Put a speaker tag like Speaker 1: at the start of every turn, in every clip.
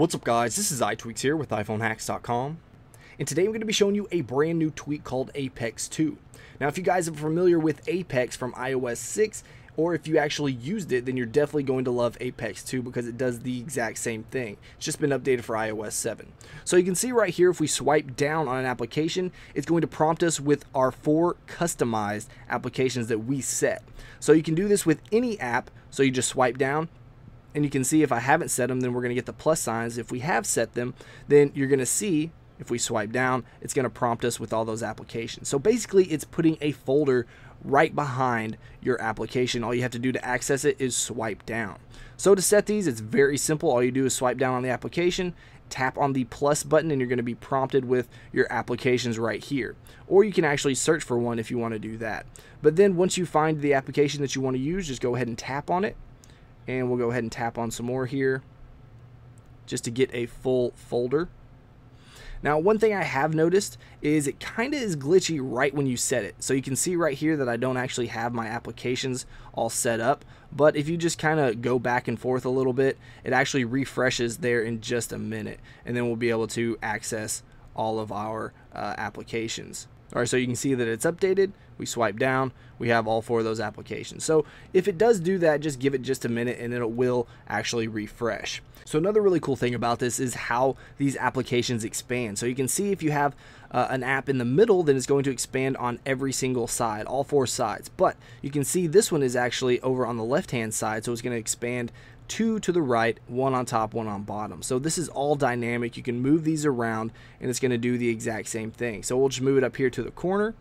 Speaker 1: What's up guys, this is iTweaks here with iPhoneHacks.com, and today I'm going to be showing you a brand new tweak called Apex 2. Now if you guys are familiar with Apex from iOS 6, or if you actually used it, then you're definitely going to love Apex 2 because it does the exact same thing. It's just been updated for iOS 7. So you can see right here, if we swipe down on an application, it's going to prompt us with our 4 customized applications that we set. So you can do this with any app, so you just swipe down, and you can see if I haven't set them, then we're going to get the plus signs. If we have set them, then you're going to see, if we swipe down, it's going to prompt us with all those applications. So basically, it's putting a folder right behind your application. All you have to do to access it is swipe down. So to set these, it's very simple. All you do is swipe down on the application, tap on the plus button, and you're going to be prompted with your applications right here. Or you can actually search for one if you want to do that. But then once you find the application that you want to use, just go ahead and tap on it. And we'll go ahead and tap on some more here just to get a full folder. Now, one thing I have noticed is it kind of is glitchy right when you set it. So you can see right here that I don't actually have my applications all set up. But if you just kind of go back and forth a little bit, it actually refreshes there in just a minute. And then we'll be able to access all of our applications. All right, so you can see that it's updated. We swipe down, we have all 4 of those applications. So if it does do that, just give it just a minute and it will actually refresh. So another really cool thing about this is how these applications expand. So you can see if you have an app in the middle, then it's going to expand on every single side, all 4 sides. But you can see this one is actually over on the left-hand side, so it's going to expand 2 to the right, 1 on top, 1 on bottom. So this is all dynamic. You can move these around and it's going to do the exact same thing. So we'll just move it up here to the corner.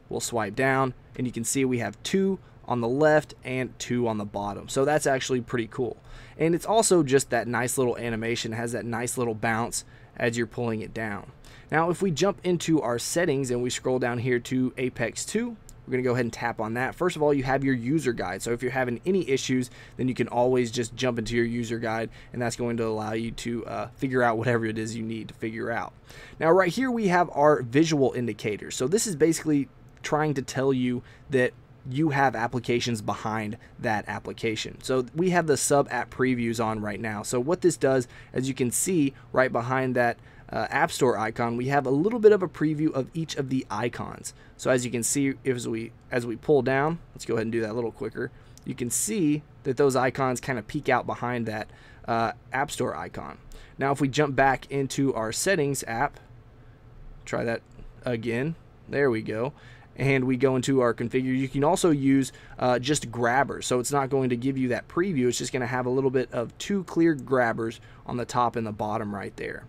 Speaker 1: We'll swipe down and you can see we have 2 on the left and 2 on the bottom. So that's actually pretty cool. And it's also just that nice little animation. It has that nice little bounce as you're pulling it down. Now if we jump into our settings and we scroll down here to Apex 2, we're going to go ahead and tap on that. First of all, you have your user guide. So if you're having any issues, then you can always just jump into your user guide, and that's going to allow you to figure out whatever it is you need to figure out. Now right here we have our visual indicators. So this is basically trying to tell you that you have applications behind that application. So we have the sub app previews on right now. So what this does, as you can see right behind that App Store icon, we have a little bit of a preview of each of the icons. So as you can see, as we pull down, let's go ahead and do that a little quicker. You can see that those icons kind of peek out behind that App Store icon. Now if we jump back into our settings app, try that again. There we go. And we go into our configure. You can also use just grabbers. So it's not going to give you that preview. It's just going to have a little bit of 2 clear grabbers on the top and the bottom right there.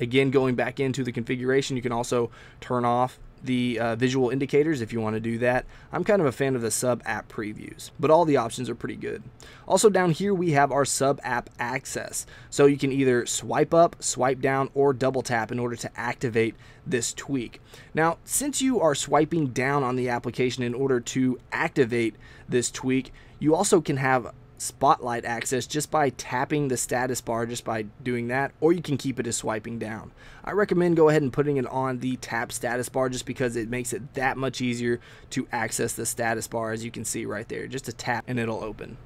Speaker 1: Again, going back into the configuration, you can also turn off the visual indicators if you want to do that. I'm kind of a fan of the sub app previews, but all the options are pretty good. Also down here we have our sub app access. So you can either swipe up, swipe down, or double tap in order to activate this tweak. Now, since you are swiping down on the application in order to activate this tweak, you also can have spotlight access just by tapping the status bar, just by doing that, or you can keep it as swiping down. I recommend go ahead and putting it on the tap status bar just because it makes it that much easier to access the status bar. As you can see right there, just a tap and it'll open.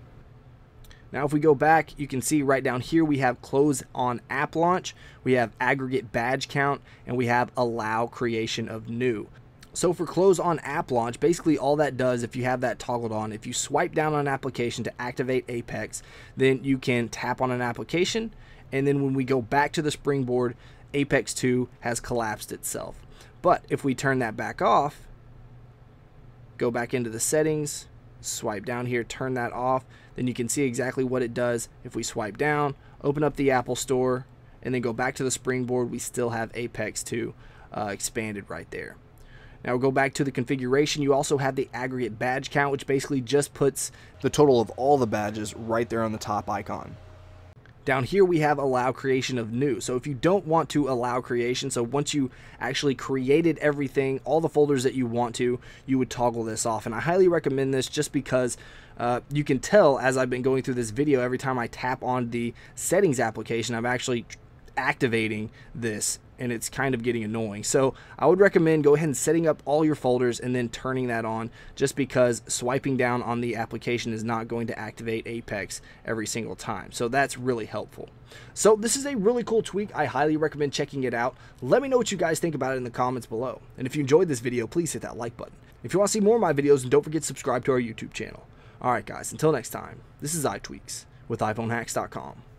Speaker 1: Now if we go back, you can see right down here we have close on app launch, we have aggregate badge count, and we have allow creation of new. So for close on app launch, basically all that does, if you have that toggled on, if you swipe down on an application to activate Apex, then you can tap on an application, and then when we go back to the springboard, Apex 2 has collapsed itself. But if we turn that back off, go back into the settings, swipe down here, turn that off, then you can see exactly what it does. If we swipe down, open up the Apple Store, and then go back to the springboard, we still have Apex 2 expanded right there. Now we'll go back to the configuration. You also have the aggregate badge count, which basically just puts the total of all the badges right there on the top icon. Down here we have allow creation of new. So if you don't want to allow creation, so once you actually created everything, all the folders that you want to, you would toggle this off. And I highly recommend this just because you can tell as I've been going through this video, every time I tap on the settings application, I'm actually activating this, and it's kind of getting annoying. So I would recommend go ahead and setting up all your folders and then turning that on, just because swiping down on the application is not going to activate Apex every single time. So that's really helpful. So this is a really cool tweak. I highly recommend checking it out. Let me know what you guys think about it in the comments below. And if you enjoyed this video, please hit that like button. If you want to see more of my videos, and don't forget to subscribe to our YouTube channel. Alright guys, until next time, this is iTweaks with iPhoneHacks.com.